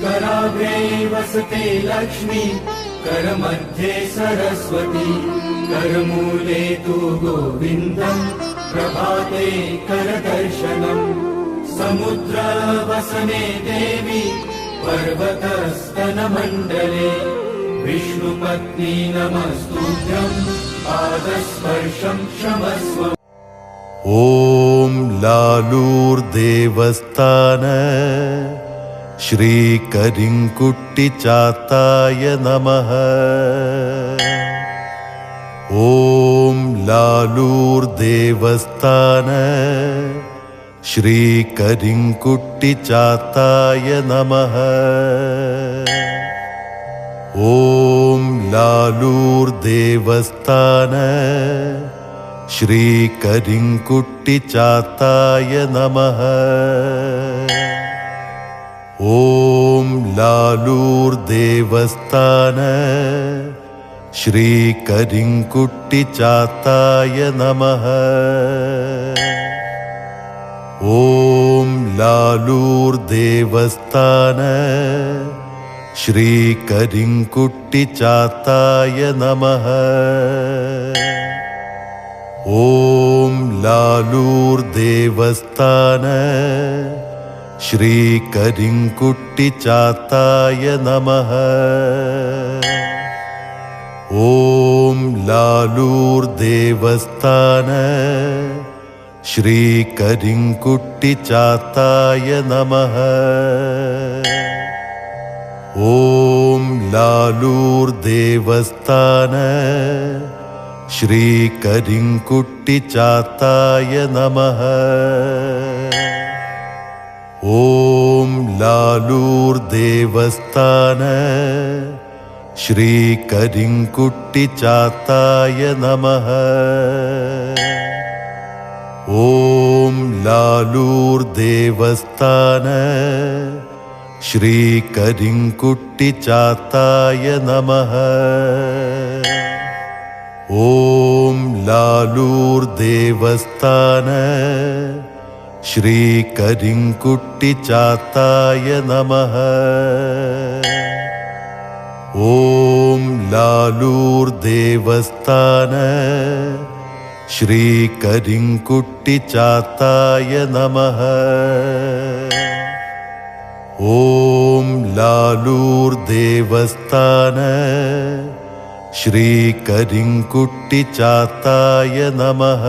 कराग्रे वसते लक्ष्मी, करमध्ये सरस्वती, करमूले तु गोविन्दम्, प्रभाते करदर्शनम्। समुद्रवसने देवी, पर्वतस्तनमण्डले, विष्णुपत्नी नमस्तुभ्यम्, पादस्पर्शं क्षमस्व। ॐ लालूर्देवस्थान श्रीकरिङ्कुट्टिचाताय नमः। ॐ लालूर्देवस्थान श्रीकरिङ्कुट्टिचाताय नमः। ॐ लालूर्देवस्थान श्रीकरिङ्कुट्टिचाताय नमः। ॐ लालूर्देवस्थान श्रीकरिङ्कुट्टिचाताय नमः। ॐ लालूर्देवस्थान श्रीकरिङ्कुट्टिचाताय नमः। ॐ लालूर्देवस्थान श्रीकरिङ्कुट्टिचाताय नमः। ॐ लालूर्देवस्थान श्रीकरिङ्कुट्टिचाताय नमः। ॐ लालूर्देवस्थान श्रीकरिङ्कुट्टिचाताय नमः। ॐ लालूर्देवस्थान श्रीकरिङ्कुट्टिचाताय नमः। ॐ लालूर्देवस्थान श्रीकरिङ्कुट्टिचाताय नमः। ॐ लालूर्देवस्थान श्रीकरिङ्कुट्टिचाताय नमः। ॐ लालूर्देवस्थान श्रीकरिङ्कुट्टिचाताय नमः। ॐ लालूर्देवस्थान श्रीकरिङ्कुट्टिचाताय नमः।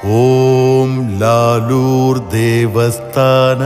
ॐ लालूर्देवस्थान